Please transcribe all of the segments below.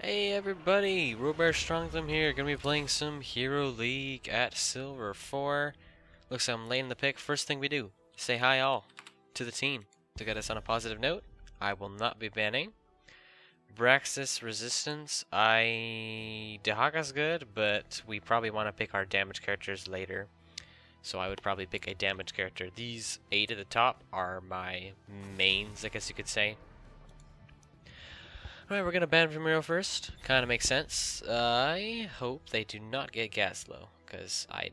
Hey everybody, Robert Strongtham here, gonna be playing some Hero League at Silver 4. Looks like I'm late in the pick. First thing we do, say hi all to the team. To get us on a positive note, I will not be banning. Braxis Resistance, Dehaka's good, but we probably want to pick our damage characters later. So I would probably pick a damage character. These 8 at the top are my mains, I guess you could say. Alright, we're gonna ban Ramiro first. Kinda makes sense. I hope they do not get Gaslow, because I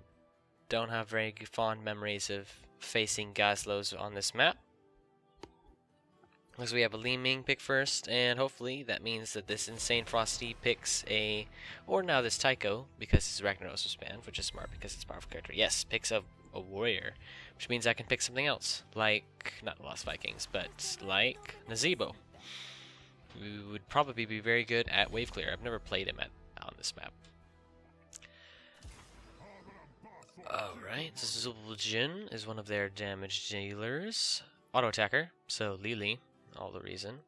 don't have very fond memories of facing Gaslows on this map. Because we have a Li Ming pick first, and hopefully that means that this Insane Frosty picks or now this Tycho, because his Ragnaros was banned, which is smart because it's a powerful character. Yes, picks a warrior, which means I can pick something else, like, not Lost Vikings, but like Nazebo. We would probably be very good at wave clear. I've never played him on this map. Alright, Zul'jin is one of their damage dealers. Auto attacker, so Lili, all the reason.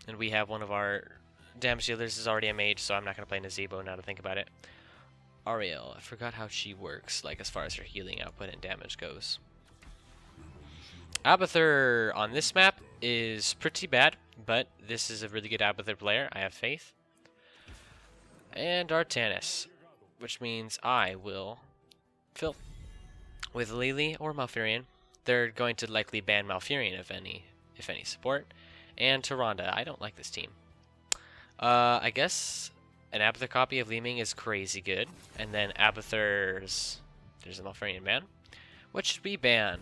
And we have one of our damage dealers is already a mage, so I'm not going to play Nazebo now to think about it. Ariel, I forgot how she works, like as far as her healing output and damage goes. Abathur on this map is pretty bad, but this is a really good Abathur player. I have faith. And Artanis, which means I will fill with Lili or Malfurion. They're going to likely ban Malfurion if any support. And Tyrande. I don't like this team. I guess an Abathur copy of Li Ming is crazy good. And then Abathur's... There's a Malfurion ban. What should we ban?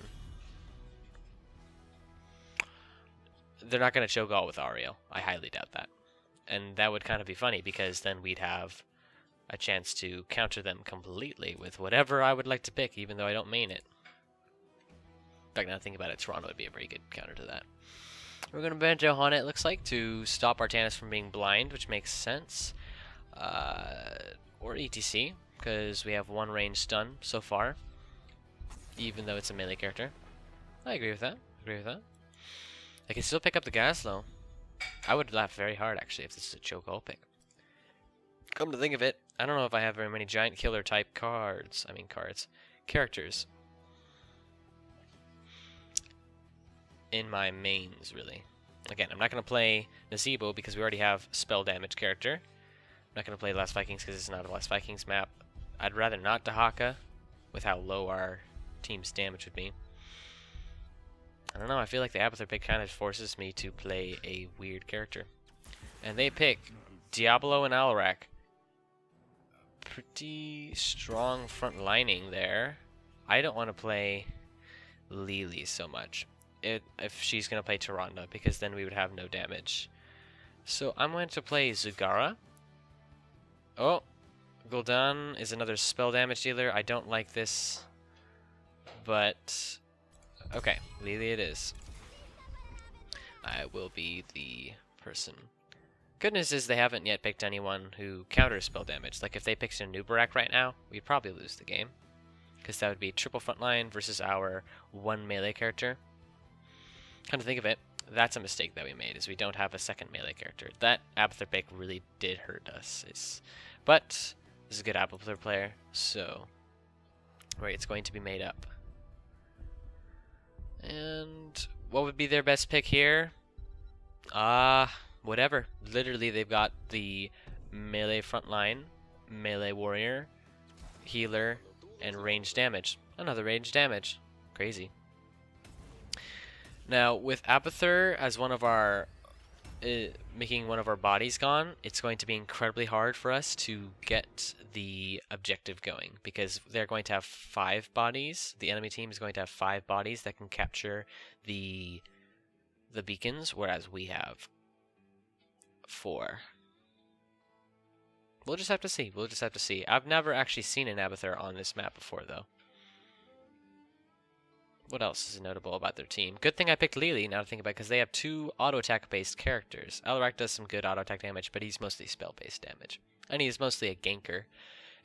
They're not going to choke all with Ariel. I highly doubt that. And that would kind of be funny, because then we'd have a chance to counter them completely with whatever I would like to pick, even though I don't main it. In fact, now thinking about it, Toronto would be a very good counter to that. We're going to ban Johanna, it looks like, to stop Artanis from being blind, which makes sense. Or ETC, because we have one range stun so far, even though it's a melee character. I agree with that. I can still pick up the Gaslow. I would laugh very hard, actually, if this is a choke all pick. Come to think of it, I don't know if I have very many giant killer type characters in my mains, really. Again, I'm not going to play Nazebo because we already have spell damage character. I'm not going to play Lost Vikings because it's not a Lost Vikings map. I'd rather not Dehaka with how low our team's damage would be. I don't know, I feel like the Abathur pick kind of forces me to play a weird character. And they pick Diablo and Alarak. Pretty strong front lining there. I don't want to play Lili so much if she's going to play Tyrande, because then we would have no damage. So I'm going to play Zugara. Oh, Gul'dan is another spell damage dealer. I don't like this, but... Okay, Lili it is. I will be the person. Good news is they haven't yet picked anyone who counters spell damage. Like if they picked a Nubarak right now, we'd probably lose the game, because that would be triple frontline versus our one melee character. Come to think of it, that's a mistake that we made, is we don't have a second melee character. That Abathur pick really did hurt us. But this is a good Abathur player, so right, it's going to be made up. And what would be their best pick here? Whatever. Literally, they've got the melee frontline, melee warrior, healer, and range damage. Another range damage. Crazy. Now, with Abathur as one of our making one of our bodies gone, it's going to be incredibly hard for us to get the objective going, because they're going to have 5 bodies. The enemy team is going to have 5 bodies that can capture the beacons, whereas we have 4. We'll just have to see. I've never actually seen an Abathur on this map before, though. What else is notable about their team? Good thing I picked Lili, now to think about it, because they have 2 auto-attack based characters. Alarak does some good auto-attack damage, but he's mostly spell-based damage. And he's mostly a ganker.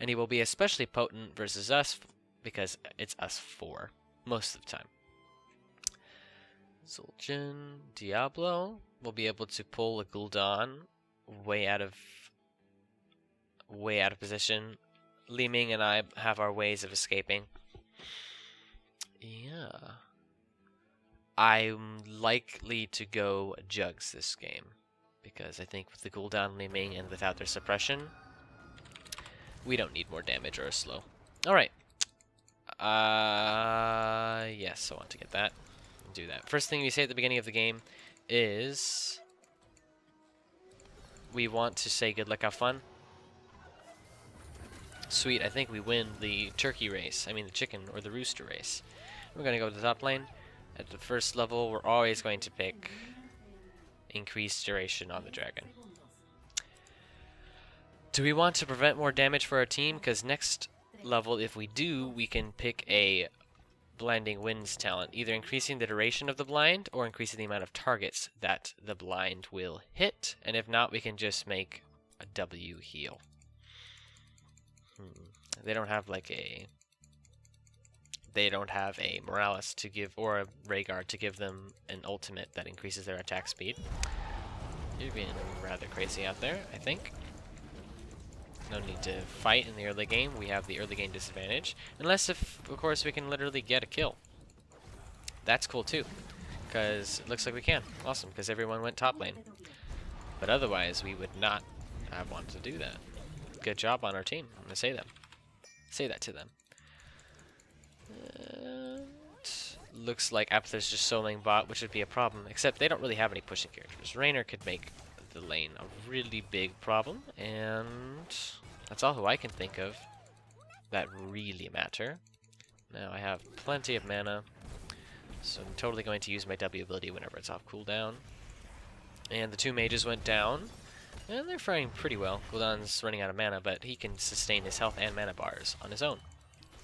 And he will be especially potent versus us, because it's us 4, most of the time. Zul'jin, Diablo will be able to pull a Gul'dan way out of position. Li Ming and I have our ways of escaping. Yeah. I'm likely to go Jugs this game, because I think with the Gul'dan, Li Ming, and without their suppression, we don't need more damage or a slow. Alright. Yes, I want to get that. Do that. First thing we say at the beginning of the game is we want to say good luck, have fun. Sweet, I think we win the turkey race. I mean the chicken or the rooster race. We're going to go to the top lane. At the first level, we're always going to pick increased duration on the dragon. Do we want to prevent more damage for our team? Because next level, if we do, we can pick a blinding winds talent, either increasing the duration of the blind or increasing the amount of targets that the blind will hit. And if not, we can just make a W heal. They don't have like a... They don't have a Morales to give, or a Rhaegar to give them an ultimate that increases their attack speed. You're being rather crazy out there, I think. No need to fight in the early game. We have the early game disadvantage. Unless, if, of course, we can literally get a kill. That's cool too, because it looks like we can. Awesome, because everyone went top lane. But otherwise, we would not have wanted to do that. Good job on our team. I'm going to say that to them. Looks like Abathur's just soloing bot, which would be a problem, except they don't really have any pushing characters. Raynor could make the lane a really big problem, and that's all who I can think of that really matter. Now I have plenty of mana, so I'm totally going to use my W ability whenever it's off cooldown. And the two mages went down, and they're fighting pretty well. Gul'dan's running out of mana, but he can sustain his health and mana bars on his own.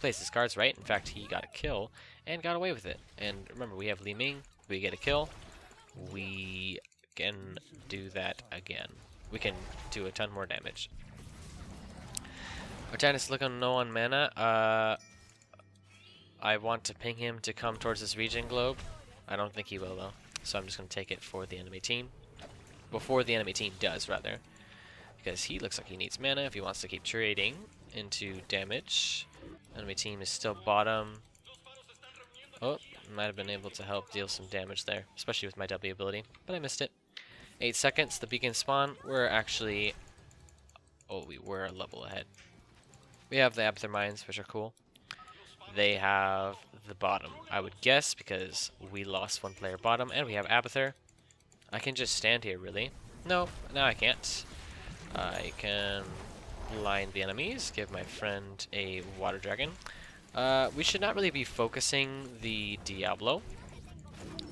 Plays his cards right. In fact, he got a kill and got away with it. And remember, we have Li Ming. We get a kill. We can do that again. We can do a ton more damage. Artanis looking low on mana. I want to ping him to come towards this region globe. I don't think he will, though. So I'm just going to take it for the enemy team. Before the enemy team does, rather. Because he looks like he needs mana if he wants to keep trading into damage. Enemy team is still bottom. Oh, might have been able to help deal some damage there, especially with my W ability, but I missed it. 8 seconds, the beacon spawn. We're actually... Oh, we were a level ahead. We have the Abathur mines, which are cool. They have the bottom, I would guess, because we lost one player bottom, and we have Abathur. I can just stand here, really. No, now I can't. I can blind the enemies, give my friend a water dragon. We should not really be focusing the Diablo,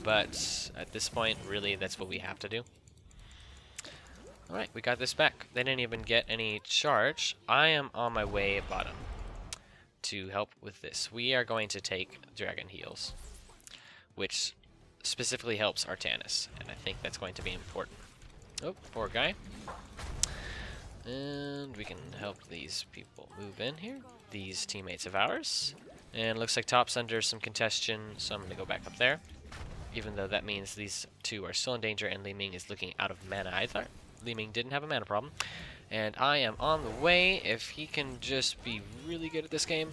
but at this point, really, that's what we have to do. Alright, we got this back. They didn't even get any charge. I am on my way bottom to help with this. We are going to take dragon heals, which specifically helps Artanis, and I think that's going to be important. Oh, poor guy. And we can help these people move in here. These teammates of ours. And looks like top's under some congestion, so I'm going to go back up there. Even though that means these two are still in danger, and Li Ming is looking out of mana. I thought Li Ming didn't have a mana problem. And I am on the way. If he can just be really good at this game.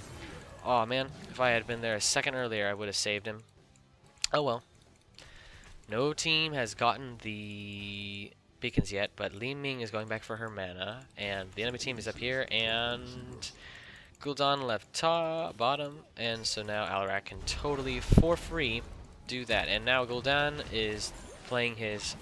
Oh man, if I had been there a second earlier, I would have saved him. Oh well. No team has gotten the beacons yet, but Li Ming is going back for her mana, and the enemy team is up here, and Gul'dan left top, bottom, and so now Alarak can totally, for free, do that. And now Gul'dan is playing his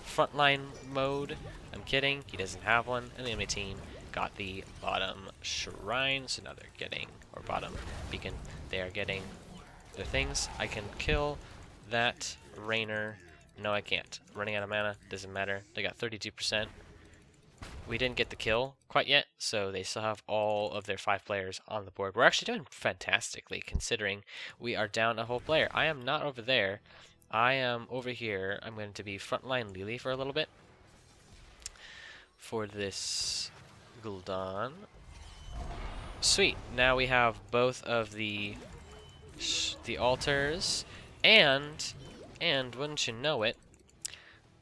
frontline mode. I'm kidding, he doesn't have one, and the enemy team got the bottom shrine, so now they're getting, or bottom beacon, they are getting their things. I can kill that Raynor. No, I can't. Running out of mana, doesn't matter. They got 32%. We didn't get the kill quite yet, so they still have all of their 5 players on the board. We're actually doing fantastically, considering we are down a whole player. I am not over there. I am over here. I'm going to be frontline Lili for a little bit. For this Gul'dan. Sweet. Now we have both of the altars, and And wouldn't you know it,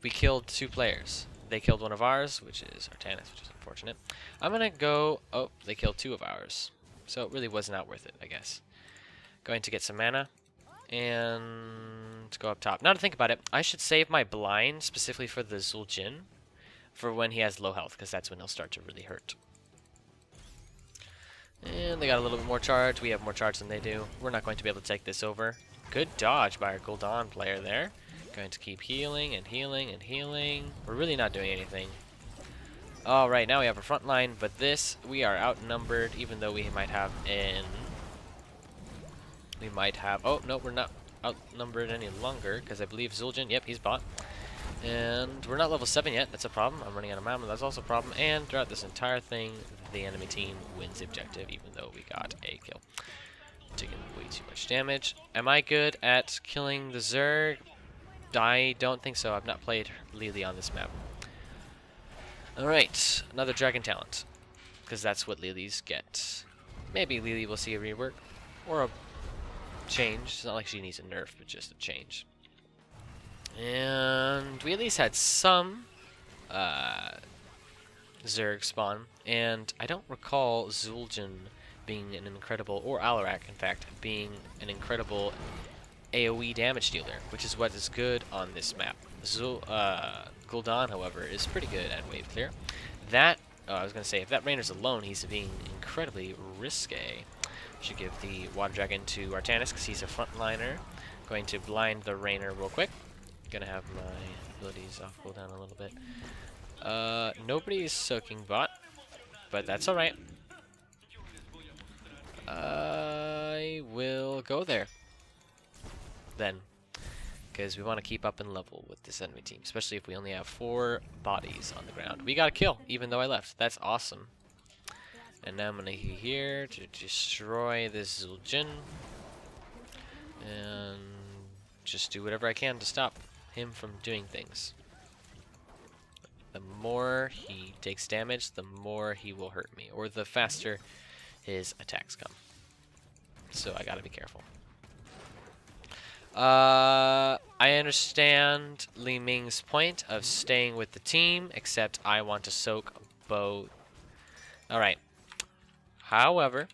we killed 2 players. They killed one of ours, which is Artanis, which is unfortunate. I'm gonna go... Oh, they killed 2 of ours. So it really was not worth it, I guess. Going to get some mana. And go up top. Now to think about it, I should save my blind specifically for the Zul'jin for when he has low health, because that's when he'll start to really hurt. And they got a little bit more charge. We have more charge than they do. We're not going to be able to take this over. Good dodge by our Gul'dan player there. Going to keep healing and healing and healing. We're really not doing anything. Alright, now we have a front line, but this, we are outnumbered, even though we might have an... We might have... Oh, no, we're not outnumbered any longer, because I believe Zul'jin, yep, he's bot. And we're not level 7 yet, that's a problem. I'm running out of mana, that's also a problem. And throughout this entire thing, the enemy team wins the objective, even though we got a kill. Taking way too much damage. Am I good at killing the Zerg? I don't think so. I've not played Lili on this map. Alright, another Dragon Talent. Because that's what Lilies get. Maybe Lili will see a rework. Or a change. It's not like she needs a nerf, but just a change. And we at least had some Zerg spawn. And I don't recall Zul'jin being an incredible, or Alarak, in fact, being an incredible AoE damage dealer, which is what is good on this map. Gul'dan, however, is pretty good at wave clear. That, I was going to say, if that Rainer's alone, he's being incredibly risque. Should give the Water Dragon to Artanis, because he's a frontliner. Going to blind the Rainer real quick. Gonna have my abilities off Gul'dan a little bit. Nobody's soaking bot, but that's alright. I will go there then, because we want to keep up in level with this enemy team, especially if we only have 4 bodies on the ground. We got a kill, even though I left. That's awesome. And now I'm going to be here to destroy this Zul'jin and just do whatever I can to stop him from doing things. The more he takes damage, the more he will hurt me, or the faster his attacks come. So I gotta be careful. I understand Li Ming's point of staying with the team, except I want to soak both. Alright. However,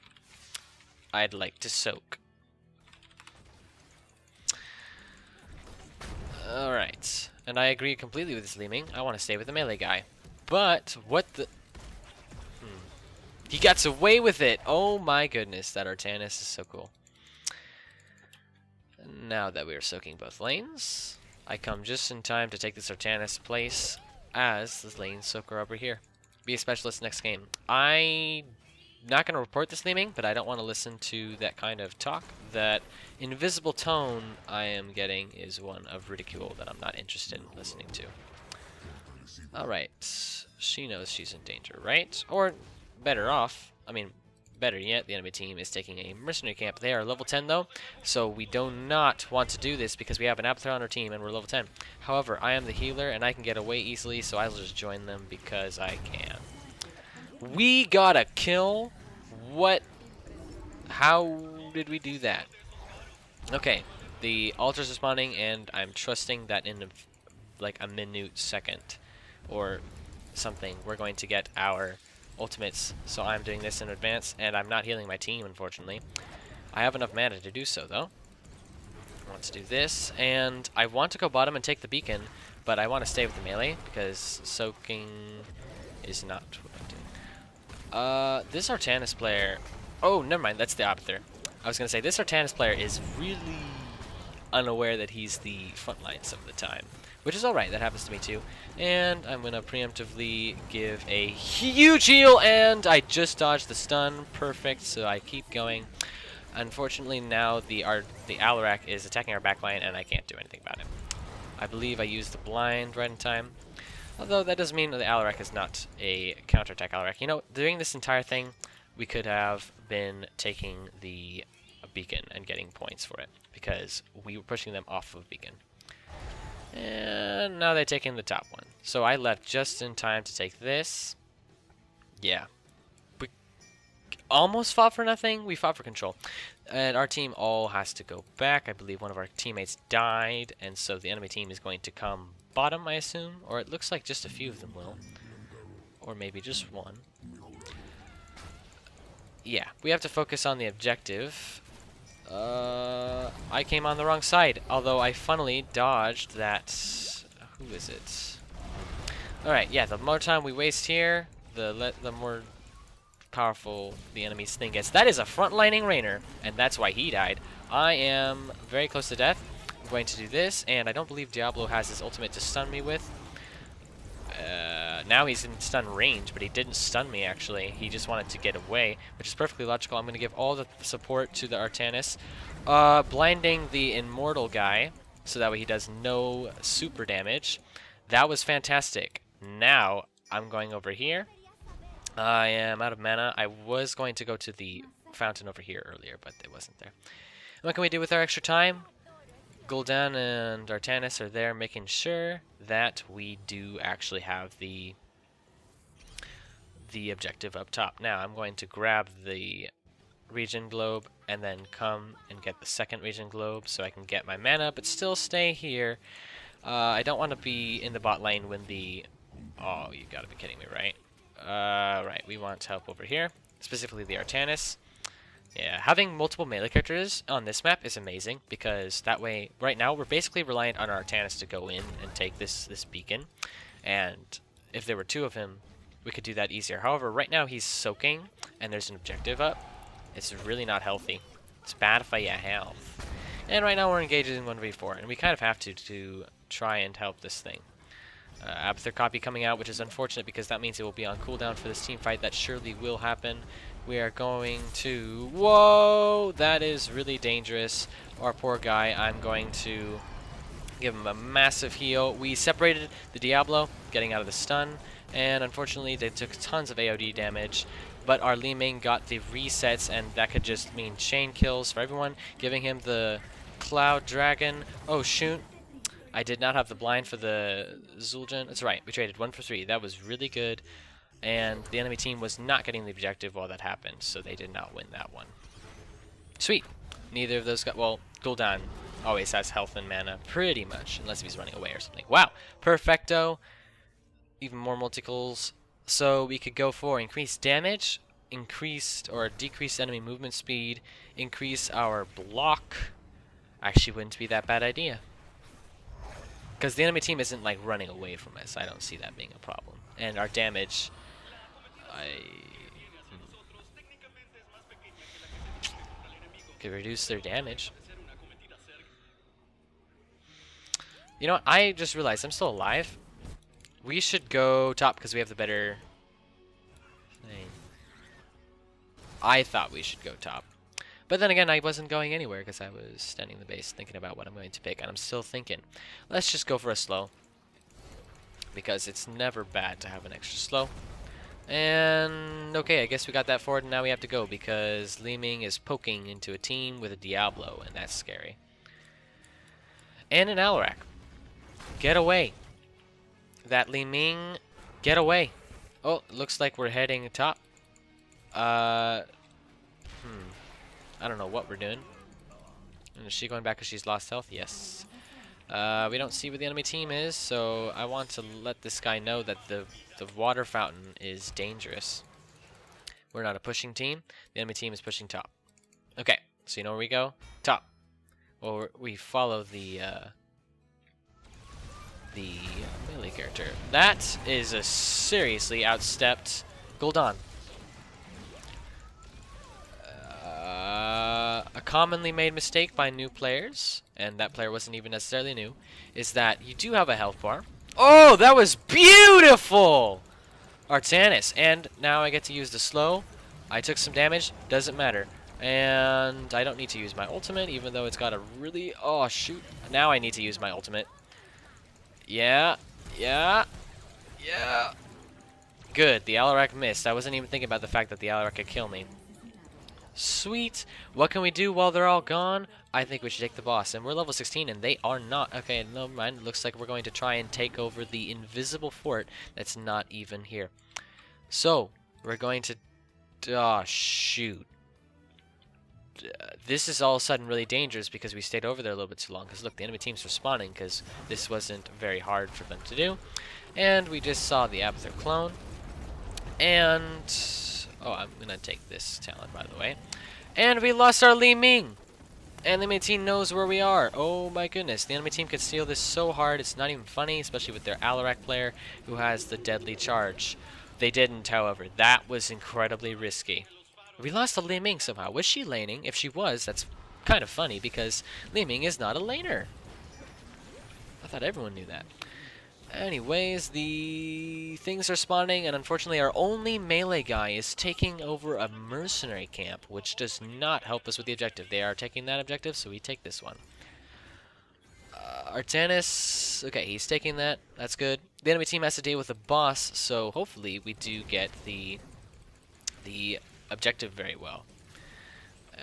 I'd like to soak. Alright. And I agree completely with this Li Ming. I want to stay with the melee guy. But, what the... He gets away with it! Oh my goodness, that Artanis is so cool. Now that we are soaking both lanes, I come just in time to take this Artanis place as the lane soaker over here. Be a specialist next game. I'm not going to report this Li Ming, but I don't want to listen to that kind of talk. That invisible tone I am getting is one of ridicule that I'm not interested in listening to. Alright, she knows she's in danger, right? Or better off, I mean, better yet, the enemy team is taking a mercenary camp. They are level 10 though, so we do not want to do this because we have an Abathur on our team and we're level 10. However, I am the healer and I can get away easily, so I'll just join them because I can. We got a kill? What? How did we do that? Okay, the altars are spawning and I'm trusting that in like a minute second or something we're going to get our ultimates, so I'm doing this in advance, and I'm not healing my team, unfortunately. I have enough mana to do so, though. I want to do this, and I want to go bottom and take the beacon, but I want to stay with the melee, because soaking is not what I'm doing. This Artanis player... Oh, never mind, that's the Abathur. I was going to say, this Artanis player is really unaware that he's the front line some of the time. Which is alright, that happens to me too. And I'm going to preemptively give a huge heal, and I just dodged the stun. Perfect, so I keep going. Unfortunately, now the Alarak is attacking our backline, and I can't do anything about it. I believe I used the blind right in time. Although that doesn't mean that the Alarak is not a counterattack Alarak. You know, during this entire thing, we could have been taking the beacon and getting points for it, because we were pushing them off of beacon. And now they're taking the top one. So I left just in time to take this. Yeah. We almost fought for nothing. We fought for control. And our team all has to go back. I believe one of our teammates died, and so the enemy team is going to come bottom, I assume. Or it looks like just a few of them will. Or maybe just one. Yeah, we have to focus on the objective. I came on the wrong side, although I funnily dodged that... Who is it? Alright, yeah, the more time we waste here, the more powerful the enemy's thing gets. That is a frontlining Rainer, and that's why he died. I am very close to death. I'm going to do this, and I don't believe Diablo has his ultimate to stun me with. Now he's in stun range, but he didn't stun me, actually. He just wanted to get away, which is perfectly logical. I'm going to give all the support to the Artanis, blinding the immortal guy, so that way he does no super damage. That was fantastic. Now, I'm going over here. I am out of mana. I was going to go to the fountain over here earlier, but it wasn't there. And what can we do with our extra time? Gul'dan and Artanis are there making sure that we do actually have the objective up top. Now I'm going to grab the region globe and then come and get the second region globe so I can get my mana, but still stay here. I don't want to be in the bot lane when the... Oh, you gotta be kidding me, right? Right, we want help over here, specifically the Artanis. Yeah, having multiple melee characters on this map is amazing, because that way, right now, we're basically reliant on our Artanis to go in and take this beacon. And if there were two of him, we could do that easier. However, right now he's soaking, and there's an objective up. It's really not healthy. It's bad for your health. And right now we're engaged in 1v4, and we kind of have to try and help this thing. Abathur copy coming out, which is unfortunate because that means it will be on cooldown for this team fight. That surely will happen. We are going to... Whoa! That is really dangerous. Our poor guy. I'm going to give him a massive heal. We separated the Diablo, getting out of the stun. And unfortunately, they took tons of AoD damage. But our Li Ming got the resets, and that could just mean chain kills for everyone. Giving him the Cloud Dragon. Oh, shoot. I did not have the blind for the Zul'jin. That's right. We traded 1 for 3. That was really good. And the enemy team was not getting the objective while that happened, so they did not win that one. Sweet. Neither of those got... Well, Gul'dan always has health and mana, pretty much, unless he's running away or something. Wow. Perfecto. Even more multicles. So we could go for increased damage, increased or decreased enemy movement speed, increase our block. Actually, wouldn't be that bad idea. Because the enemy team isn't like running away from us. I don't see that being a problem. And our damage, could reduce their damage. You know what? I just realized I'm still alive. We should go top because we have the better thing. I thought we should go top. But then again, I wasn't going anywhere because I was standing in the base thinking about what I'm going to pick, and I'm still thinking. Let's just go for a slow, because it's never bad to have an extra slow. And okay, I guess we got that forward, and now we have to go because Li Ming is poking into a team with a Diablo, and that's scary. And an Alarak. Get away. That Li Ming, get away. Oh, looks like we're heading top. I don't know what we're doing. And is she going back because she's lost health? Yes. We don't see where the enemy team is, so I want to let this guy know that the water fountain is dangerous. We're not a pushing team. The enemy team is pushing top. Okay, so you know where we go? Top. Well, we follow the melee character. That is a seriously outstepped Gul'dan. A commonly made mistake by new players, and that player wasn't even necessarily new, is that you do have a health bar. Oh, that was beautiful! Artanis, and now I get to use the slow. I took some damage, doesn't matter. And I don't need to use my ultimate, even though it's got a really... Oh, shoot. Now I need to use my ultimate. Yeah. Good, the Alarak missed. I wasn't even thinking about the fact that the Alarak could kill me. Sweet. What can we do while they're all gone? I think we should take the boss. And we're level 16 and they are not. Okay, no mind. It looks like we're going to try and take over the invisible fort that's not even here. So, we're going to... Oh, shoot. this is all of a sudden really dangerous because we stayed over there a little bit too long. Because look, the enemy team's respawning because this wasn't very hard for them to do. And we just saw the Abathur clone. And... oh, I'm going to take this talent, by the way. And we lost our Li Ming! And the enemy team knows where we are. Oh my goodness, the enemy team could steal this so hard, it's not even funny, especially with their Alarak player who has the deadly charge. They didn't, however. That was incredibly risky. We lost to Li Ming somehow. Was she laning? If she was, that's kind of funny because Li Ming is not a laner. I thought everyone knew that. Anyways, the things are spawning, and unfortunately our only melee guy is taking over a mercenary camp, which does not help us with the objective. They are taking that objective, so we take this one. Artanis, okay, he's taking that. That's good. The enemy team has to deal with a boss, so hopefully we do get the objective very well.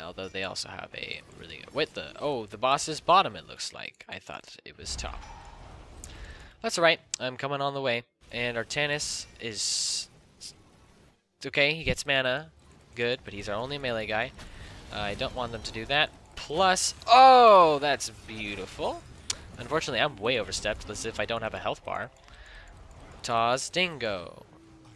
Although they also have a really... wait, the boss is bottom, it looks like. I thought it was top. That's alright, I'm coming on the way. And Artanis is... okay, he gets mana. Good, but he's our only melee guy. I don't want them to do that. Plus... oh, that's beautiful. Unfortunately, I'm way overstepped, as if I don't have a health bar. Taz Dingo.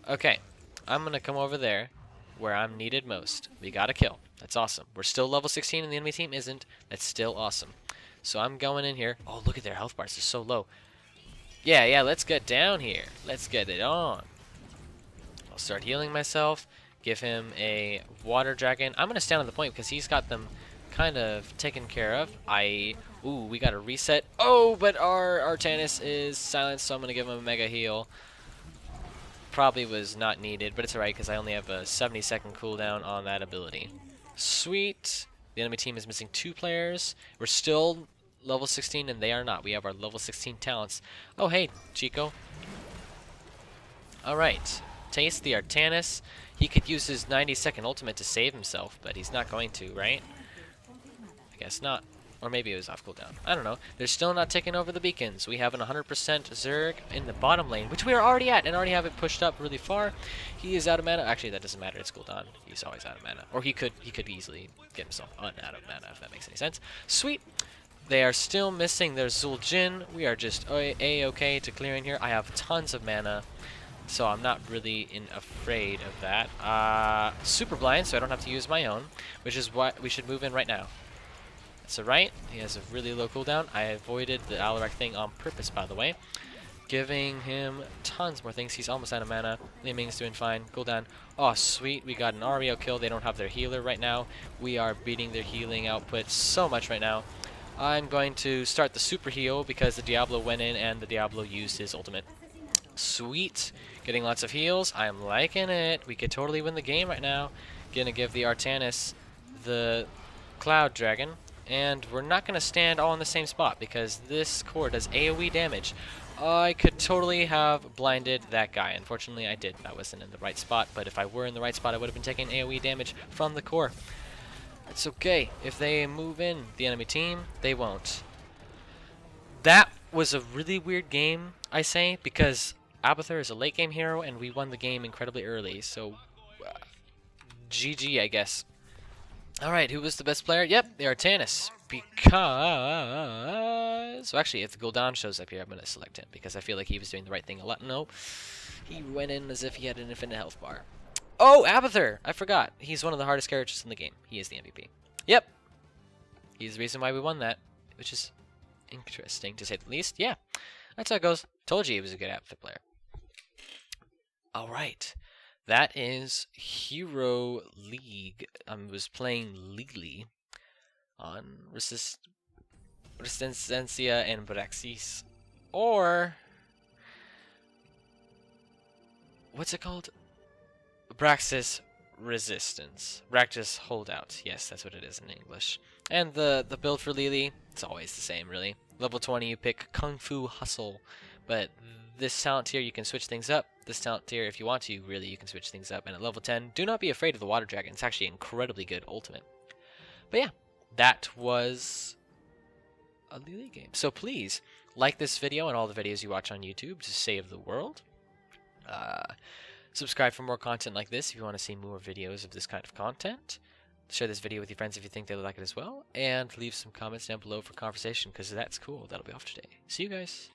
Okay, I'm gonna come over there, where I'm needed most. We got a kill. That's awesome. We're still level 16 and the enemy team isn't. That's still awesome. So I'm going in here. Oh, look at their health bars. They're so low. Yeah, let's get down here. Let's get it on. I'll start healing myself. Give him a water dragon. I'm going to stand on the point because he's got them kind of taken care of. Ooh, we got a reset. Oh, but our Artanis is silenced, so I'm going to give him a mega heal. Probably was not needed, but it's alright because I only have a 70-second cooldown on that ability. Sweet. The enemy team is missing 2 players. We're still level 16 and they are not. We have our level 16 talents. Oh, hey, Chico. Alright. Taste the Artanis. He could use his 90-second ultimate to save himself, but he's not going to, right? I guess not. Or maybe it was off cooldown. I don't know. They're still not taking over the beacons. We have an 100% Zerg in the bottom lane, which we are already at, and already have it pushed up really far. He is out of mana. Actually, that doesn't matter. It's cooldown. He's always out of mana. Or he could easily get himself out of mana, if that makes any sense. Sweet. They are still missing their Zul'jin. We are just A-okay to clearing here. I have tons of mana, so I'm not really afraid of that. Super blind, so I don't have to use my own, which is what we should move in right now. So right, he has a really low cooldown. I avoided the Alarak thing on purpose, by the way. Giving him tons more things. He's almost out of mana. Li Ming's doing fine. Cooldown. Oh, sweet. We got an Ario kill. They don't have their healer right now. We are beating their healing output so much right now. I'm going to start the super heal because the Diablo went in and the Diablo used his ultimate. Sweet. Getting lots of heals. I'm liking it. We could totally win the game right now. Gonna give the Artanis the Cloud Dragon. And we're not going to stand all in the same spot because this core does AoE damage. I could totally have blinded that guy. Unfortunately, I didn't. I wasn't in the right spot, but if I were in the right spot, I would have been taking AoE damage from the core. It's okay. If they move in the enemy team, they won't. That was a really weird game, I say, because Abathur is a late game hero, and we won the game incredibly early, so GG, I guess. Alright, who was the best player? Yep, the Artanis. Because... so actually, if the Gul'dan shows up here, I'm going to select him. Because I feel like he was doing the right thing a lot. No, he went in as if he had an infinite health bar. Oh, Abathur! I forgot. He's one of the hardest characters in the game. He is the MVP. Yep. He's the reason why we won that. Which is interesting, to say the least. Yeah, that's how it goes. Told you he was a good Abathur player. Alright. That is Hero League. I was playing Lili on Resistencia and Braxis. Or... what's it called? Braxis Resistance. Bractus Holdout. Yes, that's what it is in English. And the build for Lili, it's always the same, really. Level 20, you pick Kung Fu Hustle. But this talent tier, you can switch things up. This talent tier, if you want to, really, you can switch things up. And at level 10, do not be afraid of the Water Dragon. It's actually incredibly good ultimate. But yeah, that was a Lili game. So please, like this video and all the videos you watch on YouTube to save the world. Subscribe for more content like this if you want to see more videos of this kind of content. Share this video with your friends if you think they'll like it as well, and leave some comments down below for conversation, because that's cool. That'll be off today. See you guys.